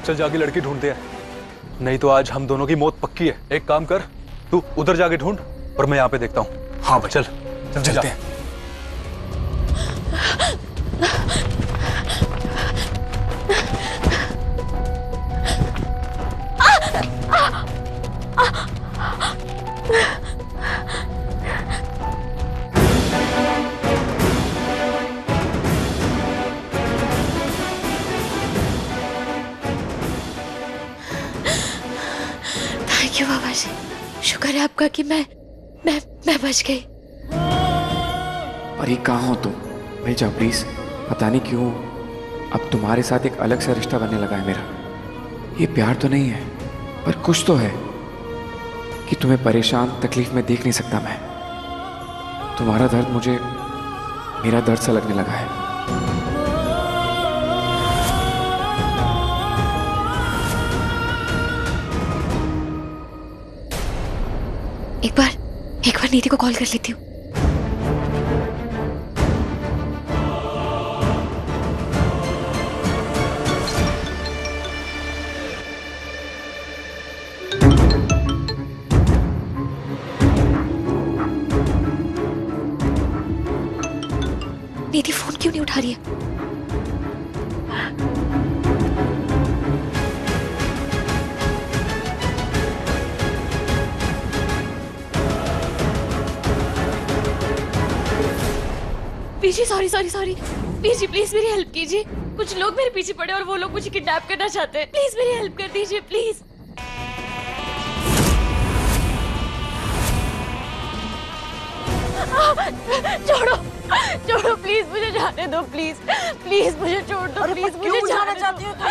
चल जाके लड़की ढूंढते हैं, नहीं तो आज हम दोनों की मौत पक्की है। एक काम कर, तू उधर जाके ढूंढ और मैं यहाँ पे देखता हूँ। हाँ भाई चल चलते हैं। थैंक यू बाबा जी, शुक्र है आपका कि मैं बच गई। और ये कहाँ हो तुम? मिल जाओ प्लीज। पता नहीं क्यों अब तुम्हारे साथ एक अलग सा रिश्ता बनने लगा है मेरा। ये प्यार तो नहीं है पर कुछ तो है कि तुम्हें परेशान तकलीफ में देख नहीं सकता मैं। तुम्हारा दर्द मुझे मेरा दर्द सा लगने लगा है। एक बार नीति को कॉल कर लेती हूँ। नीति फोन क्यों नहीं उठा रही है? पीजी सॉरी पीजी प्लीज मेरी हेल्प कीजिए। कुछ लोग मेरे पीछे पड़े और वो लोग मुझे किडनैप करना चाहते हैं। प्लीज मेरी हेल्प कर दीजिए प्लीज। छोड़ो प्लीज, मुझे जाने दो प्लीज मुझे छोड़ दो प्लीज। मुझे जाना चाहती हो तुम?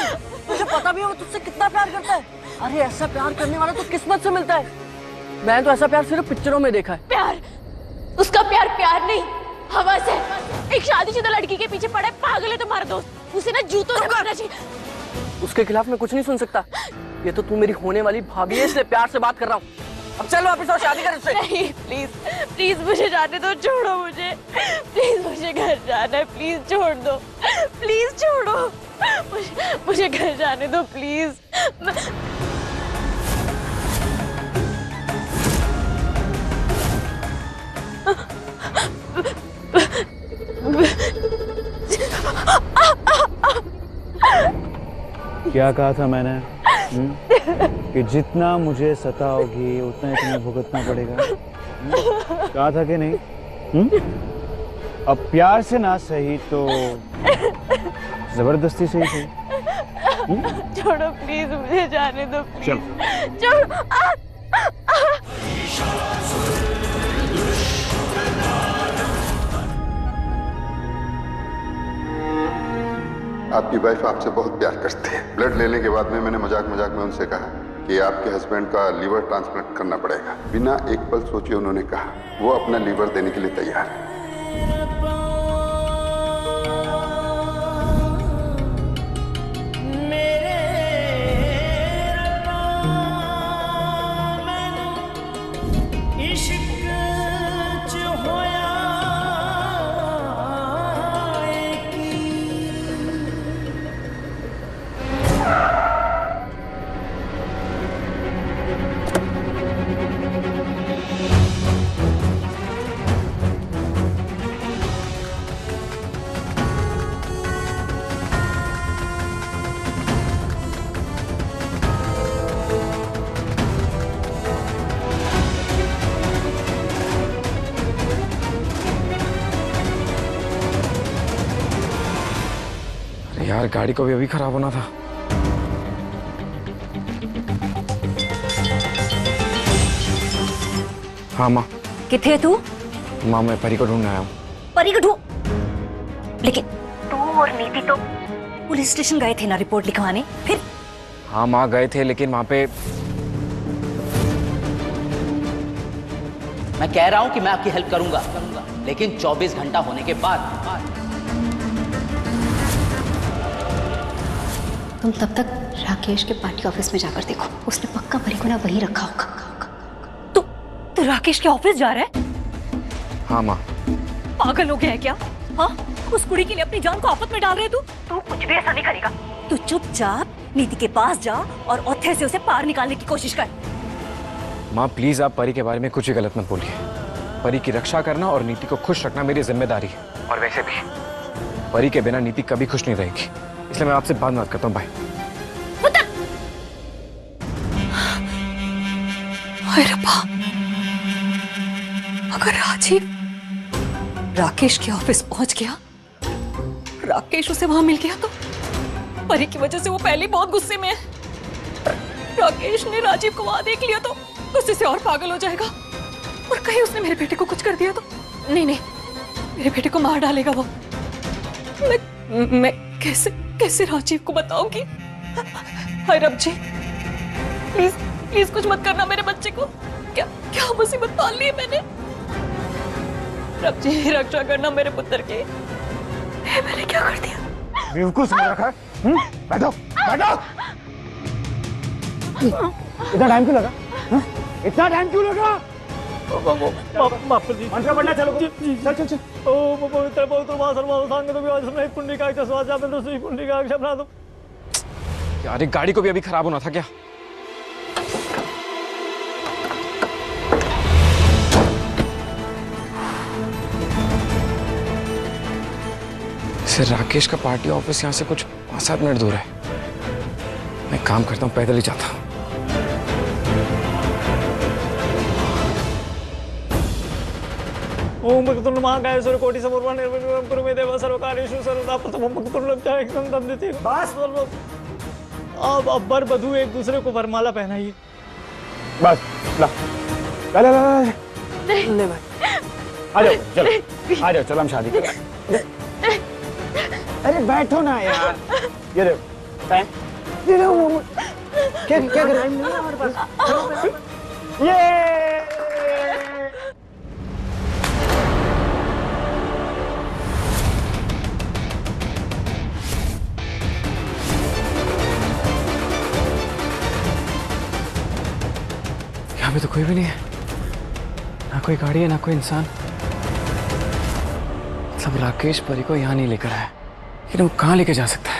तुझे पता भी होगा तुझसे कितना प्यार करता है। अरे ऐसा प्यार करने वाला तो किस्मत से मिलता है। मैं तो ऐसा प्यार सिर्फ पिक्चरों में देखा है। प्यार, उसका प्यार नहीं, हवस है। एक शादीशुदा लड़की के पीछे पड़ा है, पागल है तुम्हारा दोस्त। उसे ना जूतों से मारना चाहिए। उसके खिलाफ मैं कुछ नहीं सुन सकता। ये तो तू मेरी होने वाली भाभी है, इसलिए प्यार से बात कर रहा हूँ। अब चल वापस और शादी कर उससे। नहीं प्लीज मुझे जाने दो, छोड़ो मुझे प्लीज। मुझे घर जाना है, प्लीज छोड़ दो, प्लीज छोड़ो मुझे घर जाने दो प्लीज। क्या कहा था मैंने? कि जितना मुझे सताओगी उतना ही तुम्हें भुगतना पड़ेगा। कहा था कि नहीं? अब प्यार से ना सही तो जबरदस्ती से ही सही। छोड़ो प्लीज, मुझे जाने दो प्लीज। छोड़ो। आपकी वाइफ आपसे बहुत प्यार करती है। ब्लड लेने के बाद में मैंने मजाक में उनसे कहा कि आपके हस्बैंड का लीवर ट्रांसप्लांट करना पड़ेगा। बिना एक पल सोचे उन्होंने कहा वो अपना लीवर देने के लिए तैयार है। यार गाड़ी को भी अभी खराब होना था। हाँ माँ। किथे तू? माँ मैं परी को ढूंढने आया हूँ। परी को ढूंढ? लेकिन तू और नीति तो पुलिस स्टेशन गए थे ना रिपोर्ट लिखवाने, फिर? हाँ माँ गए थे, लेकिन वहाँ पे मैं कह रहा हूँ कि मैं आपकी हेल्प करूंगा, लेकिन 24 घंटा होने के बाद। तुम तब तक राकेश के पार्टी ऑफिस में जाकर देखो, उसने पक्का परी को ना वहीं रखा होगा। तू राकेश के ऑफिस जा रहा है? हाँ माँ। पागल हो गया है क्या? हाँ, उस कुड़ी के लिए अपनी जान को आफत में डाल रहे तू कुछ भी ऐसा नहीं करेगा। तू चुपचाप नीति के पास जा और औथे से उसे पार निकालने की कोशिश कर। माँ प्लीज आप परी के बारे में कुछ भी गलत मत बोलिए। परी की रक्षा करना और नीति को खुश रखना मेरी जिम्मेदारी है। और वैसे भी परी के बिना नीति कभी खुश नहीं रहेगी, इसलिए मैं आपसे बाद में बात करता हूँ। बाय। हाय रब्बा, अगर राजीव राकेश के ऑफिस पहुंच गया, राकेश उसे वहां मिल गया तो परी की वजह से वो पहले ही बहुत गुस्से में है। राकेश ने राजीव को वहां देख लिया तो गुस्से से और पागल हो जाएगा। और कहीं उसने मेरे बेटे को कुछ कर दिया तो नहीं, मेरे बेटे को मार डालेगा वो। मैं कैसे राजीव को बताऊंगी? हाय रब जी, प्लीज कुछ मत करना मेरे बच्चे को। क्या मुसीबत पाल ली है मैंने। रब जी रक्षा करना मेरे पुत्र की। मैंने क्या कर दिया? बेवकूफ समझ रखा है? बैठो बैठो। इतना टाइम क्यों लगा? इतना टाइम क्यों लगा? मंत्र पढ़ना चलो। चल। ओम पवित्र पवित्र मां सर्वसांग तो विवाह समय पुंडरीकाय का स्वाजा में दूसरी पुंडरीकाय शब्द दो। यार एक गाड़ी को भी अभी खराब होना था क्या? राकेश का पार्टी ऑफिस यहाँ से कुछ 5-7 मिनट दूर है। मैं काम करता हूँ, पैदल ही जाता हूँ। ओम भक्तुंड महाकाय कोटि समर्पण निर्विघ्नं कुरु मे देव सर्वकार्येषु सर्वदा प्रथमं भक्तुंड लगता है एकदम दम देते। बस अब बर बधू एक दूसरे को वरमाला पहनाइए। बस ला ले भाई, आ जाओ चलो, आ जाओ चलो हम शादी करें। अरे बैठो ना यार। ये देखो क्या कर रहा है हमारे पास? ये यहाँ पे तो कोई भी नहीं है, ना कोई गाड़ी है ना कोई इंसान। सब राकेश परी को यहाँ नहीं लेकर आया, लेकिन वो कहाँ लेके जा सकता है?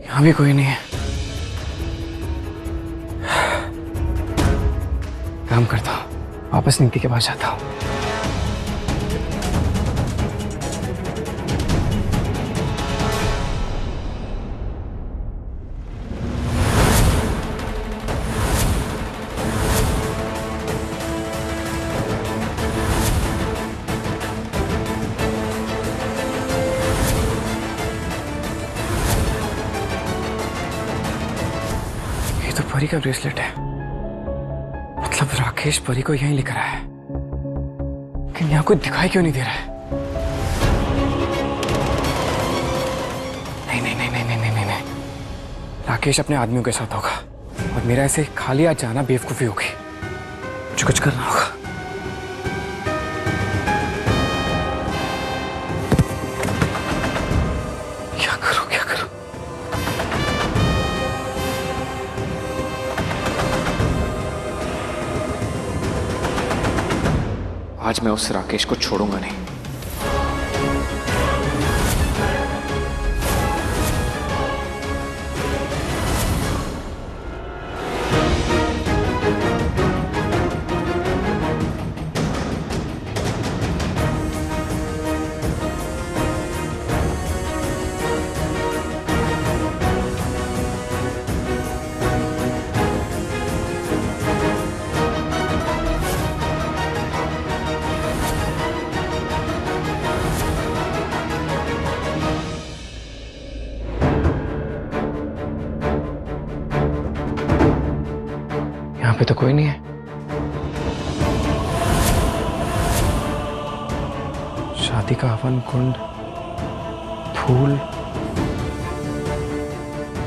यहाँ भी कोई नहीं है। काम करता हूँ, वापस नीति के पास जाता हूँ। तो परी का ब्रेसलेट है, मतलब राकेश परी को यहीं लेकर आया है, लेकिन यहाँ कोई दिखाई क्यों नहीं दे रहा है? नहीं, राकेश अपने आदमियों के साथ होगा और मेरा ऐसे खाली आज जाना बेवकूफी होगी। मुझे कुछ करना होगा। क्या करूं? आज मैं उस राकेश को छोड़ूंगा नहीं। पे तो कोई नहीं है। शादी का हवन कुंड, फूल,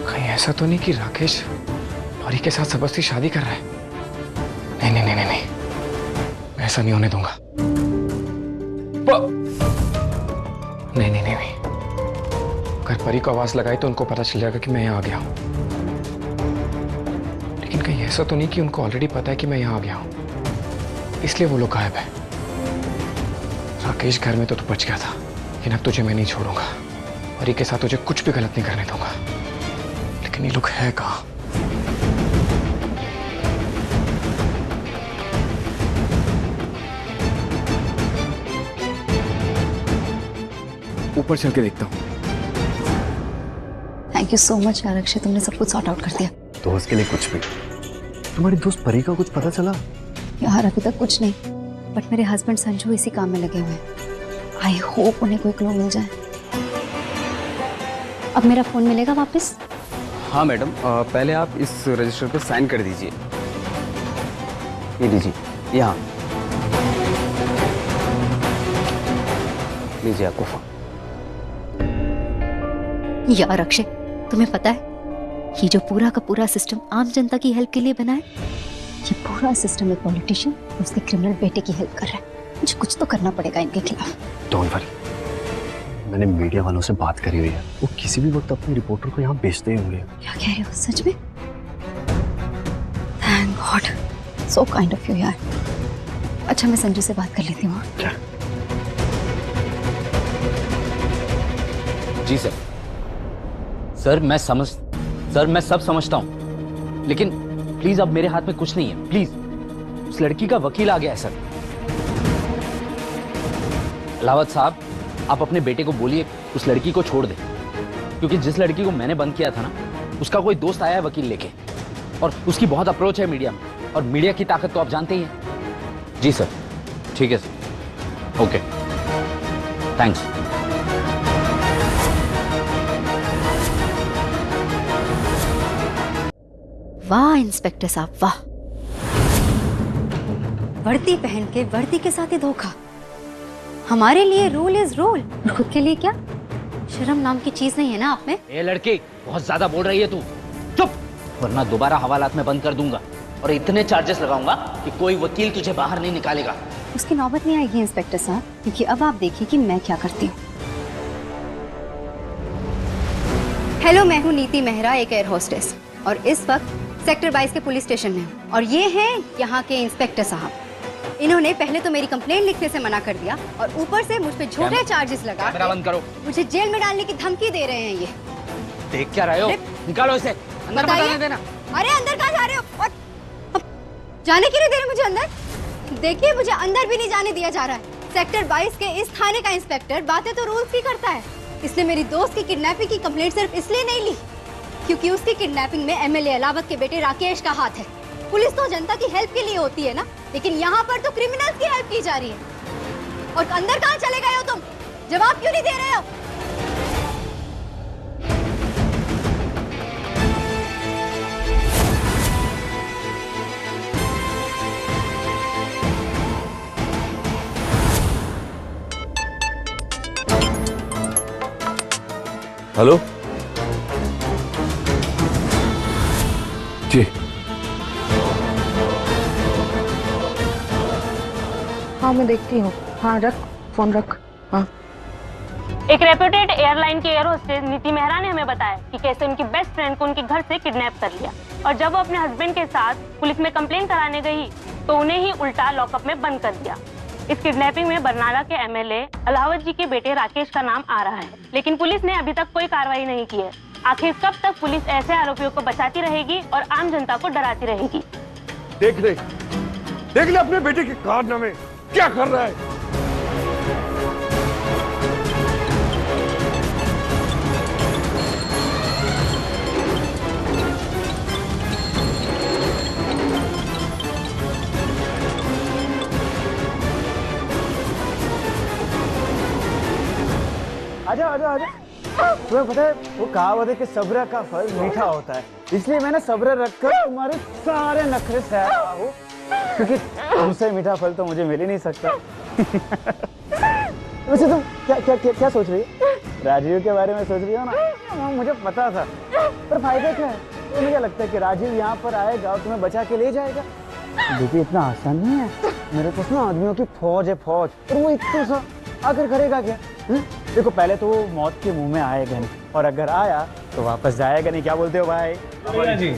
कहीं ऐसा तो नहीं कि राकेश परी के साथ जबरदस्ती शादी कर रहा है? नहीं नहीं नहीं नहीं नहीं, मैं ऐसा नहीं होने दूंगा। नहीं नहीं नहीं नहीं, अगर परी को आवाज लगाई तो उनको पता चल जाएगा कि मैं यहाँ आ गया हूं। लेकिन कहीं ऐसा तो नहीं कि उनको ऑलरेडी पता है कि मैं यहाँ आ गया हूं, इसलिए वो लोग गायब है। राकेश घर में तो तू बच गया था, लेकिन अब तुझे मैं नहीं छोड़ूंगा। परी के साथ तुझे कुछ भी गलत नहीं करने दूंगा। लेकिन ये लोग है कहाँ? ऊपर चल के देखता हूँ। थैंक यू सो मच यार अक्षय, तुमने सब कुछ सॉर्ट आउट कर दिया। दोस्त के लिए कुछ भी। तुम्हारी दोस्त परी का कुछ पता चला? यार अभी तक कुछ नहीं, बट मेरे हस्बैंड संजू इसी काम में लगे हुए हैं। आई होप उन्हें कोई क्लू मिल जाए। अब मेरा फोन मिलेगा वापस? हाँ मैडम, पहले आप इस रजिस्टर पे साइन कर दीजिए। ये लीजिए, यहाँ लीजिए आपको फोन। यार अक्षय, तुम्हें पता है ये जो पूरा का पूरा सिस्टम आम जनता की हेल्प के लिए बना है, ये पूरा सिस्टम एक पॉलिटिशियन और उसके क्रिमिनल बेटे की हेल्प कर रहा है। मुझे कुछ तो करना पड़ेगा इनके खिलाफ। डोंट वरी, मैंने मीडिया वालों से बात करी हुई है, वो किसी भी वक्त अपने रिपोर्टर को यहाँ भेजते ही होंगे। क्या कह रहे हो सच में? Thank God, so kind of you यार। अच्छा मैं संजू से बात कर लेती हूँ। क्या? जी सर। सर मैं सब समझता हूं, लेकिन प्लीज अब मेरे हाथ में कुछ नहीं है। प्लीज, उस लड़की का वकील आ गया है सर। अलावत साहब, आप अपने बेटे को बोलिए उस लड़की को छोड़ दे, क्योंकि जिस लड़की को मैंने बंद किया था ना, उसका कोई दोस्त आया है वकील लेके, और उसकी बहुत अप्रोच है मीडिया में, और मीडिया की ताकत तो आप जानते ही हैं। जी सर, ठीक है सर, ओके, थैंक्स। वाह इंस्पेक्टर साहब वाह, वर्दी पहन के वर्दी के साथ ही धोखा। हमारे लिए रूल इज रूल, खुद के लिए क्या? शर्म नाम की चीज नहीं है ना आप में? ए लड़की, बहुत ज्यादा बोल रही है तू, चुप, वरना दोबारा हवालात में बंद कर दूंगा और इतने चार्जेस लगाऊंगा कि कोई वकील तुझे बाहर नहीं निकालेगा। उसकी नौबत नहीं आएगी इंस्पेक्टर साहब, क्योंकि अब आप देखिए कि मैं क्या करती हूँ। हेलो, मैं हूँ नीति मेहरा, एक एयर होस्टेस, और इस वक्त सेक्टर 22 के पुलिस स्टेशन में हूँ, और ये हैं यहाँ के इंस्पेक्टर साहब। इन्होंने पहले तो मेरी कंप्लेंट लिखने से मना कर दिया, और ऊपर से मुझ पे झूठे चार्जेस लगा कैमरा बंद करो। मुझे जेल में डालने की धमकी दे रहे हैं। ये देख क्या रहे हो? निकालो इसे, अंदर मत आने देना। अरे अंदर कहाँ जा रहे हो? और जाने क्यों नहीं दे रहे मुझे अंदर? देखिए, मुझे अंदर भी नहीं जाने दिया जा रहा है। सेक्टर 22 के इस थाने का इंस्पेक्टर बातें तो रूल्स की करता है। इसने मेरी दोस्त की किडनैपिंग की कंप्लेंट सिर्फ इसलिए नहीं ली क्योंकि उसकी किडनैपिंग में एमएलए अलावत के बेटे राकेश का हाथ है। पुलिस तो जनता की हेल्प के लिए होती है ना, लेकिन यहाँ पर तो क्रिमिनल्स की हेल्प की जा रही है। और अंदर कहाँ चले गए हो तुम? जवाब क्यों नहीं दे रहे हो? हेलो जी, हाँ मैं देखती हूँ। हाँ रख, फोन रख। हाँ, एक रेप्यूटेड एयरलाइन के एयर होस्टेस नीति मेहरा ने हमें बताया कि कैसे उनकी बेस्ट फ्रेंड को उनके घर से किडनैप कर लिया, और जब वो अपने हस्बैंड के साथ पुलिस में कंप्लेंट कराने गई तो उन्हें ही उल्टा लॉकअप में बंद कर दिया। इस किडनैपिंग में बरनाला के एमएलए अलावत जी के बेटे राकेश का नाम आ रहा है, लेकिन पुलिस ने अभी तक कोई कार्रवाई नहीं की है। आखिर कब तक पुलिस ऐसे आरोपियों को बचाती रहेगी और आम जनता को डराती रहेगी? देख ले अपने बेटे के कारनामे क्या कर रहा है। आजा आजा आजा तुम्हें पता है वो कहावत है कि सब्र का फल मीठा होता है, इसलिए मैंने सब्र रखकर तुम्हारे सारे नखरे सह रहा हूँ, क्योंकि तुमसे मीठा फल तो मुझे मिल ही नहीं सकता। वैसे तुम क्या सोच रही हो? राजीव के बारे में सोच रही हो ना? मुझे पता था, पर फायदा क्या है? तो मुझे लगता है कि राजीव यहाँ पर आएगा और तुम्हें बचा के ले जाएगा। देखिए इतना आसान नहीं है, मेरे पास ना आदमियों की फौज है, फौज। और वो इतना सा आकर करेगा क्या? देखो पहले तो वो मौत के मुंह में आएगा नहीं, और अगर आया तो वापस जाएगा नहीं। क्या बोलते हो भाई? जी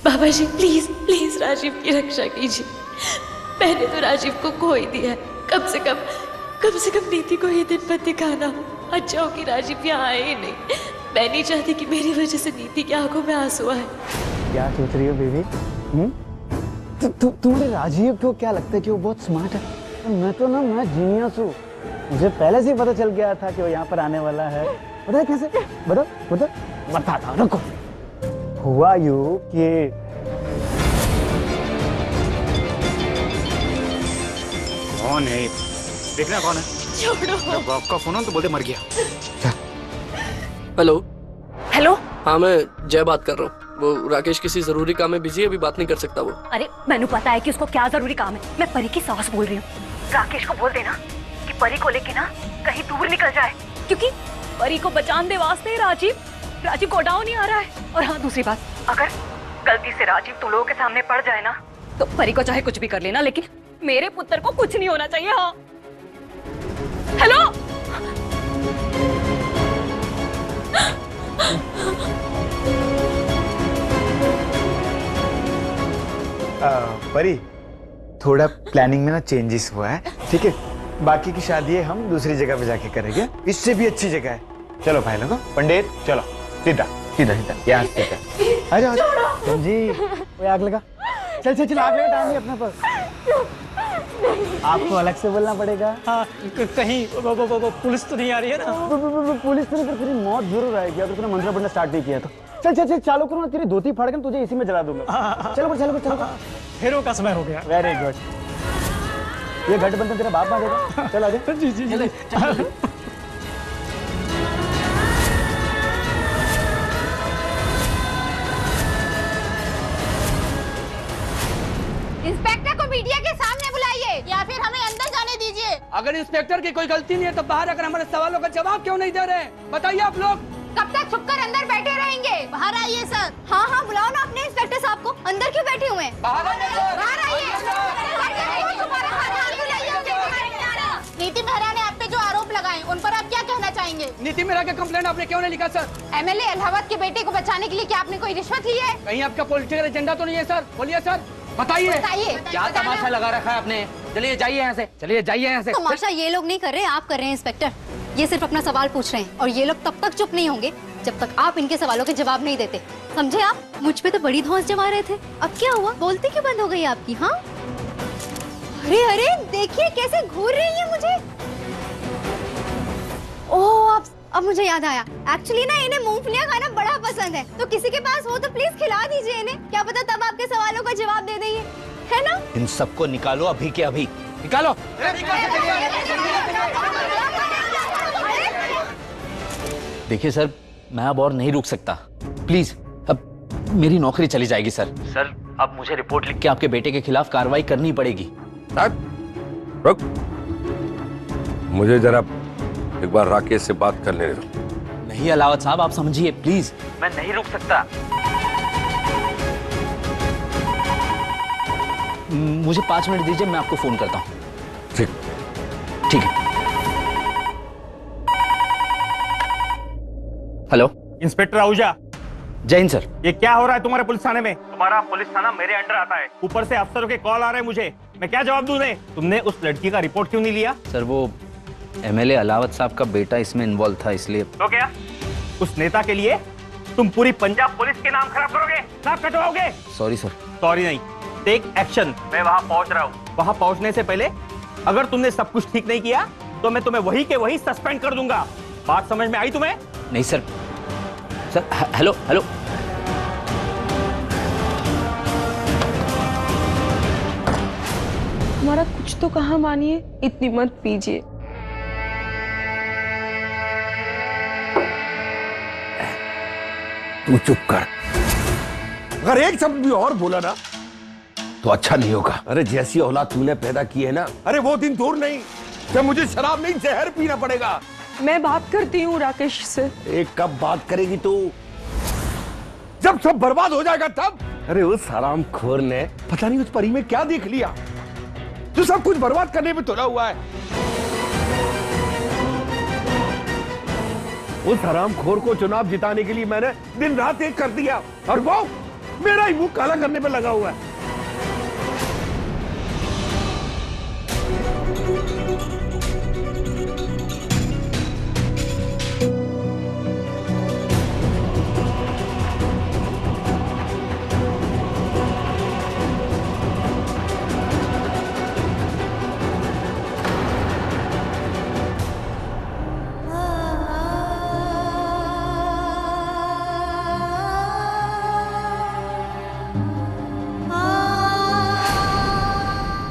बाबा जी प्लीज प्लीज राजीव की रक्षा कीजिए। मैंने तो राजीव को खो ही दिया है, कम से कम नीति को ये दिन पर दिखाना। अच्छा हो कि राजीव यहाँ आए ही नहीं। मैं नहीं चाहती कि मेरी वजह से नीति की आंखों में आंसू आए। क्या सोच रही हो बेबी? तुम्हारे राजीव को क्या लगता है कि वो बहुत स्मार्ट है? मैं जीनियस हूँ। मुझे पहले से ही पता चल गया था कि वो यहाँ पर आने वाला है। पता है कैसे? बताता हूँ, रुको। हुआ यूँ कि कौन है? देखना कौन है? छोड़ो। बाप का फोन तो बोलते मर गया। हेलो। हाँ मैं जय बात कर रहा हूँ। वो राकेश किसी जरूरी काम में बिजी है, अभी बात नहीं कर सकता वो। अरे मैंने पता है कि उसको क्या जरूरी काम है। मैं परी की सास बोल रही हूँ। राकेश को बोल देना कि परी को लेके ना कहीं दूर निकल जाए, क्योंकि परी को बचाने दे वास्ते राजीव गोडाउन ही आ रहा है। और हाँ दूसरी बात, अगर गलती से राजीव तुम लोगों के सामने पड़ जाए ना तो परी को चाहे कुछ भी कर लेना, लेकिन मेरे पुत्र को कुछ नहीं होना चाहिए। हाँ हेलो। परी थोड़ा प्लानिंग में ना चेंजेस हुआ है, ठीक है? बाकी की शादी है हम दूसरी जगह पे जाके करेंगे, इससे भी अच्छी जगह है। चलो भाई लोगों, पंडित चलो सीधा यहाँ सीधा आ जाओ जी। वो आग लगा, चल आग लगा, टाइम नहीं अपने पास। आपको अलग से बोलना पड़ेगा। हाँ कहीं वो पुलिस तो नहीं आ रही है ना? पुलिस तो नहीं, पर तेरी मौत जरूर आएगी अगर तूने मंत्र पढ़ना स्टार्ट नहीं किया तो। चल चालू करो ना, तेरी धोती फाड़ के तुझे इसी में जला दूंगा। चलो फेरों का समय हो गया। Very good. ये गठबंधन तेरा बाप मारेगा। चल आजा। जी इंस्पेक्टर को मीडिया के सामने बुलाइए या फिर हमें अंदर जाने दीजिए। अगर इंस्पेक्टर की कोई गलती नहीं है तो बाहर आकर हमारे सवालों का जवाब क्यों नहीं दे रहे? बताइए आप लोग। कब तक छुपकर अंदर बैठे रहेंगे? बाहर आइए सर। हाँ बुलाओ ना अपने इंस्पेक्टर साहब को। अंदर क्यों बैठे हुए हैं? बाहर आइए। नीति मेहरा ने आप पे जो आरोप लगाए उन पर आप क्या कहना चाहेंगे? नीति मेहरा का कंप्लेंट आपने क्यों नहीं लिखा सर? एमएलए इलाहाबाद के बेटे को बचाने के लिए क्या आपने कोई रिश्वत ली है? कहीं आपका पॉलिटिकल एजेंडा तो नहीं है सर? बोलिए सर, बताइए। क्या तमाशा लगा रखा है आपने? चलिए जाइए यहाँ से। तमाशा ये लोग नहीं कर रहे, आप कर रहे हैं इंस्पेक्टर। ये सिर्फ अपना सवाल पूछ रहे हैं और ये लोग तब तक चुप नहीं होंगे जब तक आप इनके सवालों के जवाब नहीं देते, समझे आप? मुझ पे तो बड़ी धौंस जमा रहे थे, अब क्या हुआ? बोलती क्यों बंद हो गई आपकी? हाँ अरे देखिए कैसे घूर रही है मुझे। ओह अब मुझे याद आया, एक्चुअली ना इन्हें मूंगफलियां खाना बड़ा पसंद है, तो किसी के पास हो तो प्लीज खिला दीजिए इन्हें। क्या पता तब आपके सवालों का जवाब दे देंगे, है ना? इन सबको निकालो अभी के अभी, निकालो। देखिए सर, मैं अब और नहीं रुक सकता, प्लीज अब मेरी नौकरी चली जाएगी सर। सर अब मुझे रिपोर्ट लिख के आपके बेटे के खिलाफ कार्रवाई करनी पड़ेगी। रुक, मुझे जरा एक बार राकेश से बात कर लेने दो। नहीं अलावत साहब, आप समझिए प्लीज, मैं नहीं रुक सकता। मुझे 5 मिनट दीजिए, मैं आपको फोन करता हूँ। ठीक है। Hello inspector Ahuja. जय हिंद सर। ये क्या हो रहा है तुम्हारे पुलिस थाने में? तुम्हारा पुलिस थाना मेरे अंडर आता है, ऊपर से अफसरों के कॉल आ रहे हैं मुझे, मैं क्या जवाब दूं? तुमने उस लड़की का रिपोर्ट क्यों नहीं लिया? सर वो एमएलए अलावत साहब का बेटा इसमें इन्वॉल्व था, इसलिए। तो क्या उस नेता के लिए तुम पूरी पंजाब पुलिस के नाम खराब करोगे, नाम कटवाओगे? Sorry sir. सॉरी नहीं, टेक एक्शन। मैं वहां पहुंच रहा हूँ। वहां पहुंचने से पहले अगर तुमने सब कुछ ठीक नहीं किया तो मैं तुम्हें वही के वही सस्पेंड कर दूंगा। बात समझ में आई तुम्हें? नहीं सर। Sir hello. हमारा कुछ तो कहा मानिए, इतनी मत पीजिए। तू चुप कर। अगर एक शब्द भी और बोला ना तो अच्छा नहीं होगा। अरे जैसी औलाद तूने पैदा की है ना, अरे वो दिन दूर नहीं जब मुझे शराब नहीं जहर पीना पड़ेगा। मैं बात करती हूँ राकेश से। एक कब बात करेगी तू? जब सब बर्बाद हो जाएगा तब। अरे उस हरामखोर ने पता नहीं उस परी में क्या देख लिया जो सब कुछ बर्बाद करने में तुला हुआ है। उस हरामखोर को चुनाव जिताने के लिए मैंने दिन रात एक कर दिया और वो मेरा ही मुंह काला करने में लगा हुआ है।